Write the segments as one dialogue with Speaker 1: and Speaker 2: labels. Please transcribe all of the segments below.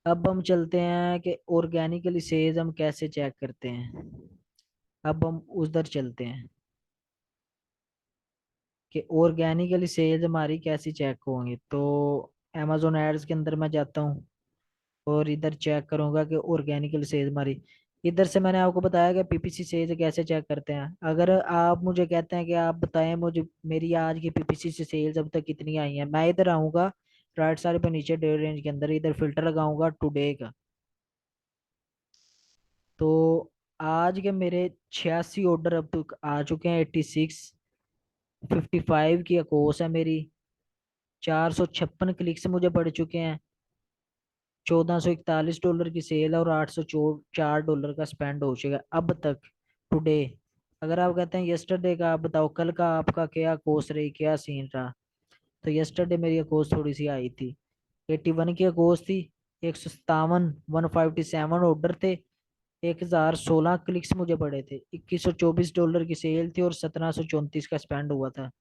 Speaker 1: अब हम चलते हैं कि ऑर्गेनिकली सेज हम कैसे चेक करते हैं। अब हम उधर चलते हैं कि ऑर्गेनिकली सेल्स हमारी कैसी चेक होंगी। तो amazon एड्स के अंदर मैं जाता हूँ और इधर चेक करूंगा कि ऑर्गेनिकल सेल्स हमारी। इधर से मैंने आपको बताया कि पीपीसी सेल्स कैसे चेक करते हैं। अगर आप मुझे कहते हैं कि आप बताएं मुझे मेरी आज की पीपीसी से सेल्स अब तक कितनी आई हैं, मैं इधर आऊंगा राइट साइड पे नीचे डे रेंज के अंदर इधर फिल्टर लगाऊंगा टुडे का। तो आज के मेरे 86 ऑर्डर अब तक आ चुके हैं। 86, 55 की अकोस है मेरी। 456 क्लिक्स मुझे पड़ चुके हैं। $1441 की सेल है और $804 का स्पेंड हो चुका है अब तक टुडे। अगर आप कहते हैं यस्टरडे का, आप बताओ कल का आपका क्या कोर्स रही, क्या सीन रहा। तो यस्टरडे मेरी कोर्स थोड़ी सी आई थी। 81 की कोर्स थी। 157, 157 ऑर्डर थे। 1016 क्लिक्स मुझे पड़े थे। $2124 की सेल थी और 1734 का स्पेंड हुआ था।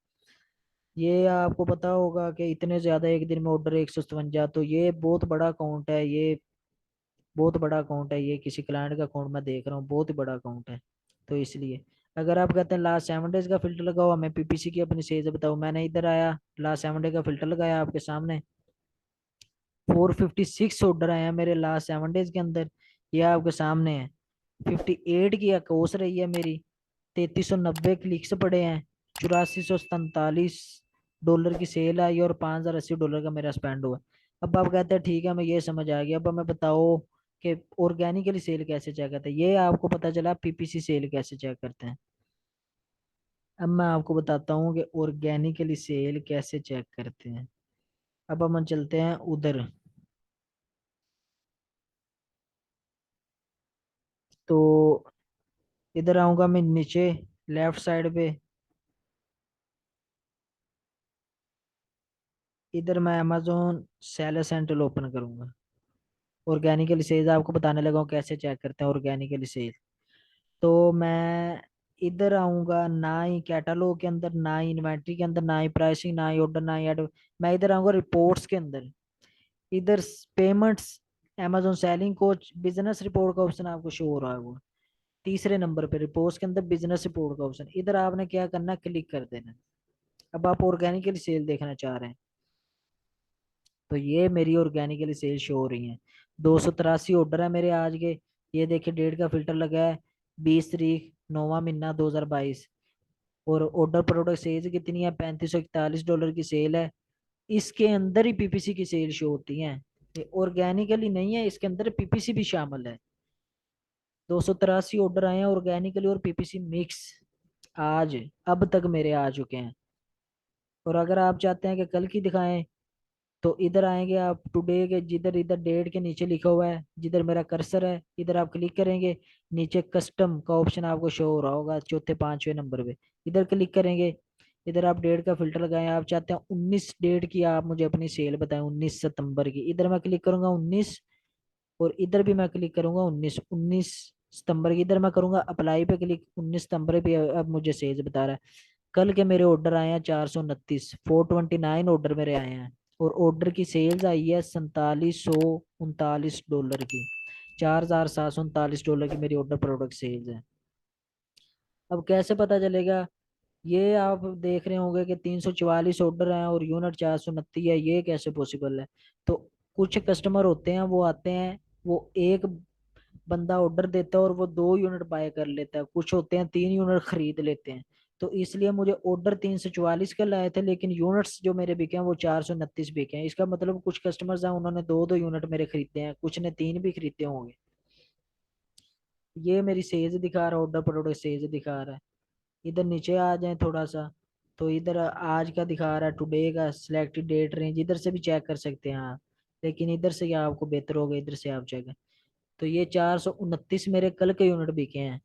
Speaker 1: ये आपको पता होगा कि इतने ज्यादा एक दिन में ऑर्डर 157, तो ये बहुत बड़ा अकाउंट है। ये बहुत बड़ा अकाउंट है। ये किसी क्लाइंट का अकाउंट मैं देख रहा हूँ, बहुत ही बड़ा अकाउंट है। तो इसलिए अगर आप कहते हैं लास्ट 7 डेज का फिल्टर लगाओ, हमें पीपीसी की अपनी सेज बताओ, मैंने इधर आया लास्ट 7 डे का फिल्टर लगाया आपके सामने। 456 ऑर्डर आए हैं मेरे लास्ट 7 डेज के अंदर। ये आपके सामने है। 58 की अकोस रही है मेरी। 3390 क्लिक्स पड़े हैं। $8447 की सेल आई और $5080 का मेरा स्पेंड हुआ। अब आप कहते हैं ठीक है, मैं ये समझ आ गया। अब हमें बताओ कि ऑर्गेनिकली सेल कैसे चेक करते हैं। ये आपको पता चला पीपीसी सेल कैसे चेक करते हैं। अब मैं आपको बताता हूँ कि ऑर्गेनिकली सेल कैसे चेक करते हैं। अब हम चलते हैं उधर। तो इधर आऊंगा मैं नीचे लेफ्ट साइड पे। इधर मैं अमेजोन सेलर सेंट्रल ओपन करूंगा। ऑर्गेनिकली सेल्स आपको बताने लगा हूँ कैसे चेक करते हैं ऑर्गेनिकली सेल। तो मैं इधर आऊंगा, ना ही कैटलॉग के अंदर, ना ही इन्वेंट्री के अंदर, ना ही प्राइसिंग, ना ही ऑर्डर, ना ही एड। मैं इधर आऊंगा रिपोर्ट्स के अंदर। इधर payments, amazon selling coach, business report का ऑप्शन आपको शो हो रहा है वो तीसरे नंबर पे। रिपोर्ट्स के अंदर बिजनेस रिपोर्ट का ऑप्शन, इधर आपने क्या करना, क्लिक कर देना। अब आप ऑर्गेनिकली सेल देखना चाह रहे हैं। तो ये मेरी ऑर्गेनिकली सेल शो हो रही है। 283 ऑर्डर है मेरे आज के। ये देखिए डेट का फिल्टर लगा है, 20 तारीख 9वां महीना 2022। और ऑर्डर प्रोडक्ट सेल्स कितनी है, $3541 की सेल है। इसके अंदर ही पीपीसी की सेल शो होती है। ये ऑर्गेनिकली नहीं है, इसके अंदर पीपीसी भी शामिल है। 283 ऑर्डर आए हैं ऑर्गेनिकली और पीपीसी मिक्स आज अब तक मेरे आ चुके हैं। और अगर आप चाहते हैं कि कल की दिखाएं, तो इधर आएंगे आप टुडे के, जिधर इधर डेट के नीचे लिखा हुआ है, जिधर मेरा कर्सर है इधर आप क्लिक करेंगे। नीचे कस्टम का ऑप्शन आपको शो हो रहा होगा चौथे पांचवें नंबर पे। इधर क्लिक करेंगे। इधर आप डेट का फिल्टर लगाएं, आप चाहते हैं 19 डेट की आप मुझे अपनी सेल बताएं, 19 सितंबर की। इधर मैं क्लिक करूंगा 19। और इधर भी मैं क्लिक करूंगा 19 सितंबर की। इधर मैं करूंगा अप्लाई पे क्लिक, 19 सितंबर पे अब मुझे सेज बता रहा है। कल के मेरे ऑर्डर आए हैं 429, 429 ऑर्डर मेरे आए हैं। और ऑर्डर की सेल्स आई है $4739 की। $4739 की मेरी ऑर्डर प्रोडक्ट सेल्स है। अब कैसे पता चलेगा, ये आप देख रहे होंगे कि 344 ऑर्डर हैं और यूनिट 429 है, ये कैसे पॉसिबल है। तो कुछ कस्टमर होते हैं वो आते हैं, वो एक बंदा ऑर्डर देता है और वो 2 यूनिट बाय कर लेता है। कुछ होते हैं 3 यूनिट खरीद लेते हैं। तो इसलिए मुझे ऑर्डर 344 के लाए थे, लेकिन यूनिट्स जो मेरे बिके हैं वो 429 बिके हैं। इसका मतलब कुछ कस्टमर्स हैं उन्होंने दो दो यूनिट मेरे खरीदे हैं, कुछ ने तीन भी खरीदे होंगे। ये मेरी सेज दिखा रहा है, ऑर्डर प्रोडक्ट सेज दिखा रहा है। इधर नीचे आ जाए थोड़ा सा, तो इधर आज का दिखा रहा है, टुडे का सिलेक्टेड डेट रेंज, इधर से भी चेक कर सकते हैं आप। लेकिन इधर से क्या आपको बेहतर होगा, इधर से आप चेक। तो ये 429 मेरे कल के यूनिट बिके हैं।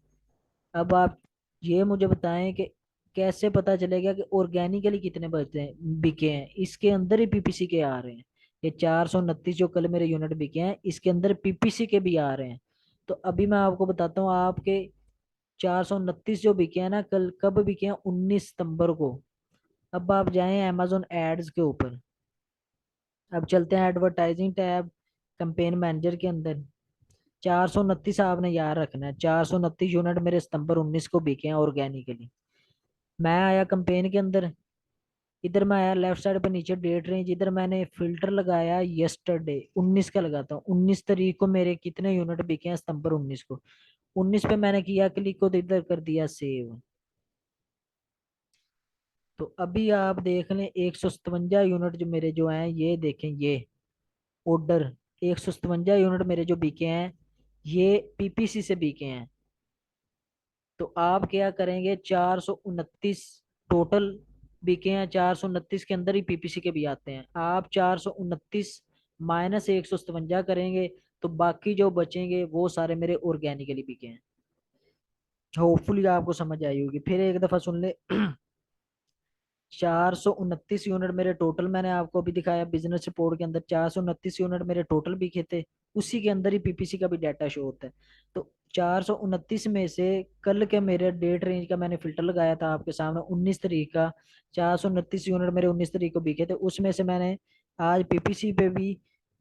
Speaker 1: अब आप ये मुझे बताएं कि कैसे पता चलेगा कि ऑर्गेनिकली कितने बचते हैं, बिके हैं। इसके अंदर ही पीपीसी के आ रहे हैं। ये 429 जो कल मेरे यूनिट बिके हैं, इसके अंदर पीपीसी के भी आ रहे हैं। तो अभी मैं आपको बताता हूँ आपके 429 जो बिके हैं ना, कल कब बिके हैं, 19 सितंबर को। अब आप जाएं amazon एड्स के ऊपर। अब चलते हैं एडवर्टाइजिंग टैब। कंपेन मैनेजर के अंदर 429 आपने याद रखना है, 429 यूनिट मेरे सितंबर 19 को बिके हैं ऑर्गेनिकली। मैं आया कंपेन के अंदर, इधर मैं आया लेफ्ट साइड पे नीचे डेट रेंज, इधर मैंने फिल्टर लगाया यस्टरडे 19 का लगाता हूँ, 19 तारीख को मेरे कितने यूनिट बिके हैं सितंबर 19 को। 19 पे मैंने किया क्लिक को, तो इधर कर दिया सेव। तो अभी आप देख लें 157 यूनिट जो मेरे जो हैं, ये देखें ये ऑर्डर 157 यूनिट मेरे जो बिके हैं, ये पीपीसी से बिके हैं। तो आप क्या करेंगे, 429 टोटल बिके हैं, 429 के अंदर ही पीपीसी के भी आते हैं। आप 429 माइनस 157 करेंगे, तो बाकी जो बचेंगे वो सारे मेरे ऑर्गेनिकली बिके हैं। होपफुली आपको समझ आई होगी, फिर एक दफा सुन ले। 429 यूनिट मेरे टोटल, मैंने आपको अभी दिखाया बिजनेस रिपोर्ट के अंदर 429 यूनिट मेरे टोटल बिके थे। उसी के अंदर ही पीपीसी का भी डाटा शो होता है। तो 429 में से कल के मेरे डेट रेंज का मैंने फिल्टर लगाया था आपके सामने 19 तारीख का, 429 यूनिट मेरे 19 तारीख को बिके थे। उसमें से मैंने आज पीपीसी पे भी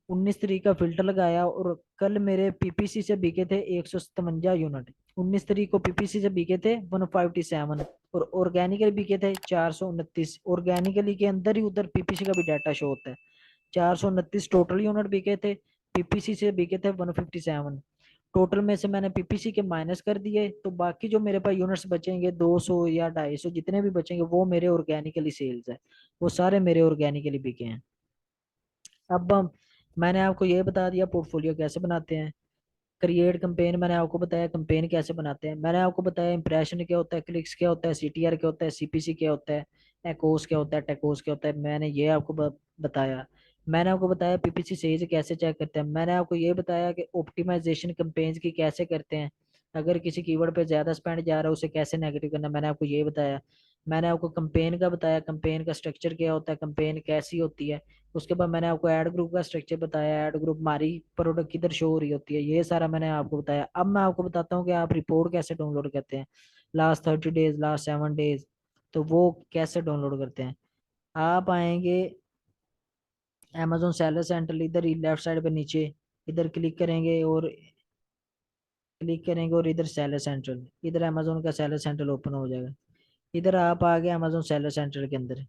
Speaker 1: 19 तारीख का फिल्टर लगाया, और कल मेरे पीपीसी से बिके थे 157 यूनिट। 19 तारीख को पीपीसी से बिके थे 157, और ऑर्गेनिकल बिके थे 429। ऑर्गेनिकली के अंदर ही उधर पीपीसी का भी डाटा शो होता है। 429 टोटल यूनिट बिके थे, पीपीसी से बिके थे 157। टोटल में से मैंने पीपीसी के माइनस कर दिए, तो बाकी जो मेरे पास यूनिट्स बचेंगे 200 या 250 जितने भी बचेंगे वो मेरे ऑर्गेनिकली सेल्स है, वो सारे मेरे ऑर्गेनिकली बिके हैं। अब मैंने आपको ये बता दिया पोर्टफोलियो कैसे बनाते हैं। क्रिएट कंपेन मैंने आपको बताया कंपेन कैसे बनाते हैं, मैंने आपको बताया इंप्रेशन क्या होता है, क्लिक्स क्या होता है, सीटीआर क्या होता है, सीपीसी क्या होता है, एकोस क्या होता है, टेकोस क्या होता है, मैंने ये आपको बताया। मैंने आपको बताया पीपीसी सही से कैसे चेक करते हैं, मैंने आपको ये बताया कि ऑप्टिमाइजेशन कंपेन्स की कैसे करते हैं, अगर किसी कीवर्ड पे ज्यादा स्पेंड जा रहा है उसे कैसे नेगेटिव करना, मैंने आपको ये बताया। मैंने आपको कंपेन का बताया, कंपेन का स्ट्रक्चर क्या होता है, कंपेन कैसी होती है। उसके बाद मैंने आपको ऐड ग्रुप का स्ट्रक्चर बताया, ऐड ग्रुप हमारी प्रोडक्ट किधर शो हो रही होती है, ये सारा मैंने आपको बताया। अब मैं आपको बताता हूँ कि आप रिपोर्ट कैसे डाउनलोड करते हैं, लास्ट 30 डेज, लास्ट 7 डेज, तो वो कैसे डाउनलोड करते हैं। आप आएंगे अमेजोन सेलर सेंटर, इधर ही लेफ्ट साइड पे नीचे, इधर क्लिक करेंगे और इधर सेलर सेंट्रल, इधर अमेजोन का सेलर सेंट्रल ओपन हो जाएगा। इधर आप आ गए अमेजोन सेलर सेंटर के अंदर।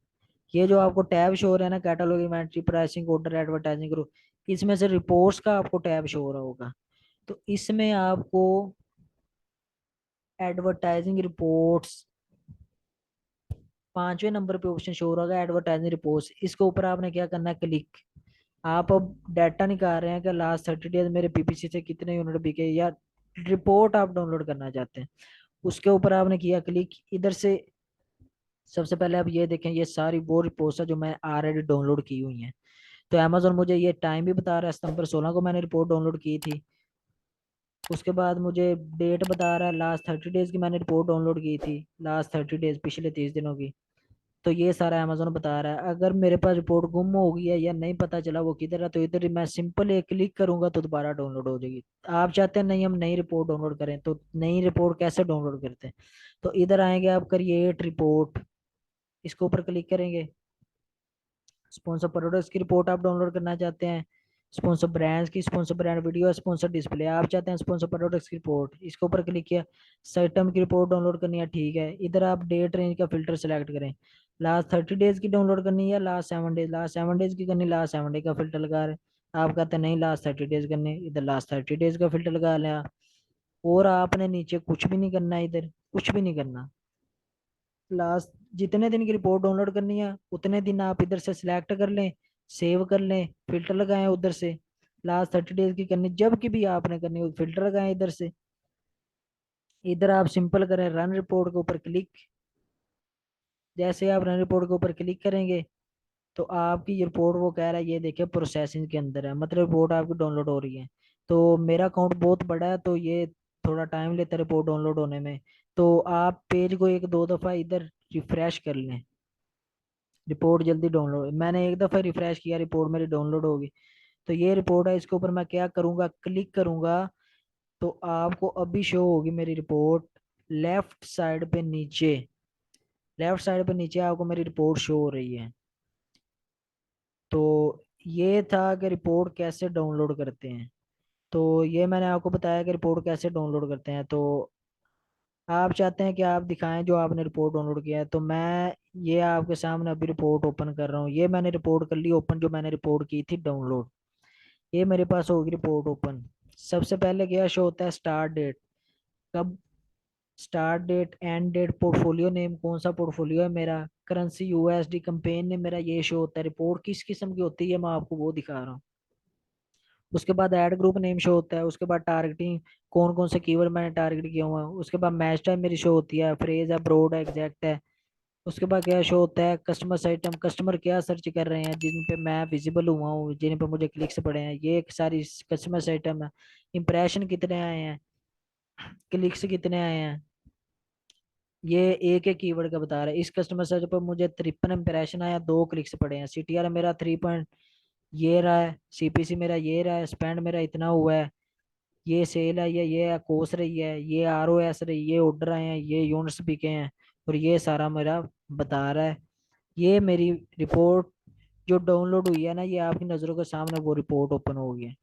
Speaker 1: ये जो आपको टैब शो हो रहा है ना, catalogue, inventory, pricing, order, advertising group, इसमें से रिपोर्ट्स का आपको टैब शो हो रहा होगा। तो इसमें आपको एडवर्टाइजिंग रिपोर्ट्स 5वें नंबर पे ऑप्शन शो हो रहा होगा, एडवर्टाइजिंग रिपोर्ट्स, इसके ऊपर आपने क्या करना है, क्लिक। आप अब डाटा निकाल रहे हैं कि लास्ट 30 डेज मेरे पीपीसी से कितने यूनिट बिके, या रिपोर्ट आप डाउनलोड करना चाहते हैं, उसके ऊपर आपने किया क्लिक। इधर से सबसे पहले आप ये देखें, ये सारी वो रिपोर्ट्स है जो मैं ऑलरेडी डाउनलोड की हुई हैं। तो अमेजोन मुझे ये टाइम भी बता रहा है, सितंबर 16 को मैंने रिपोर्ट डाउनलोड की थी। उसके बाद मुझे डेट बता रहा है लास्ट 30 डेज की मैंने रिपोर्ट डाउनलोड की थी, लास्ट 30 डेज पिछले 30 दिनों की। तो ये सारा अमेजोन बता रहा है। अगर मेरे पास रिपोर्ट गुम हो गई है या नहीं पता चला वो किधर है, तो इधर ही मैं सिंपल एक क्लिक करूंगा तो दोबारा डाउनलोड हो जाएगी। आप चाहते हैं नहीं हम नई रिपोर्ट डाउनलोड करें, तो नई रिपोर्ट कैसे डाउनलोड करते हैं, तो इधर आएंगे आप क्रिएट रिपोर्ट, इसके ऊपर क्लिक करेंगे। स्पॉन्सर प्रोडक्ट्स की रिपोर्ट आप डाउनलोड करना चाहते हैं, स्पॉन्सर ब्रांड्स की, sponsor brand video, sponsor display, आप चाहते हैं स्पॉन्सर प्रोडक्ट्स की रिपोर्ट, इसके ऊपर क्लिक किया। सर्टम की रिपोर्ट डाउनलोड करनी है, ठीक है, इधर आप डेट रेंज का फिल्टर सेलेक्ट करें। लास्ट 30 डेज की डाउनलोड करनी है या लास्ट 7 डेज, लास्ट 7 डेज की करनी, लास्ट 7 डे का फिल्टर लगा रहे हैं। आप कहते हैं नहीं लास्ट 30 डेज करने, इधर लास्ट 30 डेज का फिल्टर लगा लिया। और आपने नीचे कुछ भी नहीं करना, इधर कुछ भी नहीं करना। लास्ट जितने दिन की रिपोर्ट डाउनलोड करनी है उतने दिन आप इधर से सिलेक्ट कर लें, सेव कर लें, फिल्टर लगाएं उधर से। लास्ट 30 डेज की करनी, जब की भी आपने करनी हो फिल्टर लगाएं इधर से। इधर आप सिंपल करें रन रिपोर्ट के ऊपर क्लिक। जैसे आप रन रिपोर्ट के ऊपर क्लिक करेंगे, तो आपकी ये रिपोर्ट वो कह रहा है, ये देखिए प्रोसेसिंग के अंदर है, मतलब रिपोर्ट आपकी डाउनलोड हो रही है। तो मेरा अकाउंट बहुत बड़ा है, तो ये थोड़ा टाइम लेता है रिपोर्ट डाउनलोड होने में। तो आप पेज को 1-2 दफ़ा इधर रिफ्रेश कर लें, रिपोर्ट जल्दी डाउनलोड। मैंने एक दफ़ा रिफ्रेश किया, रिपोर्ट मेरी डाउनलोड होगी। तो ये रिपोर्ट है, इसके ऊपर मैं क्या करूँगा, क्लिक करूँगा, तो आपको अभी शो होगी मेरी रिपोर्ट। लेफ्ट साइड पे नीचे, लेफ्ट साइड पे नीचे आपको मेरी रिपोर्ट शो हो रही है। तो ये था कि रिपोर्ट कैसे डाउनलोड करते हैं। तो ये मैंने आपको बताया कि रिपोर्ट कैसे डाउनलोड करते हैं। तो आप चाहते हैं कि आप दिखाएं जो आपने रिपोर्ट डाउनलोड किया है, तो मैं ये आपके सामने अभी रिपोर्ट ओपन कर रहा हूँ। ये मैंने रिपोर्ट कर ली ओपन, जो मैंने रिपोर्ट की थी डाउनलोड। ये मेरे पास होगी रिपोर्ट ओपन। सबसे पहले क्या शो होता है, स्टार्ट डेट। कब, start date, end date, portfolio name, कौन सा पोर्टफोलियो है मेरा, करेंसी यूएसडी, कंपेन ने मेरा, ये शो होता है। रिपोर्ट किस किस्म की होती है मैं आपको वो दिखा रहा हूँ। उसके बाद ऐड ग्रुप नेम शो होता है। उसके बाद टारगेटिंग, कौन कौन से कीवर्ड मैंने टारगेट किया हुआ है। उसके बाद मैच टाइम मेरी शो होती है, फ्रेज है, ब्रॉड है, एग्जैक्ट है। उसके बाद क्या शो होता है, कस्टमर आइटम, कस्टमर क्या सर्च कर रहे हैं, जिन पे मैं विजिबल हुआ हूँ, जिन पे मुझे क्लिक्स पड़े हैं, ये एक सारी कस्टमर आइटम है। इंप्रेशन कितने आए हैं, क्लिक्स कितने आए हैं, ये एक एक कीवर्ड का बता रहा है। इस कस्टमर सर्च पर मुझे 53 इंप्रेशन आया, 2 क्लिक्स पड़े हैं। सीटीआर मेरा 3 पॉइंट ये रहा है, सीपीसी मेरा ये रहा है, स्पेंड मेरा इतना हुआ है, ये सेल है, ये कोस रही है, ये आरओएस रही, ये ऑर्डर आए हैं, ये यूनिट्स बिके हैं, और ये सारा मेरा बता रहा है। ये मेरी रिपोर्ट जो डाउनलोड हुई है ना, ये आपकी नज़रों के सामने वो रिपोर्ट ओपन हो गई है।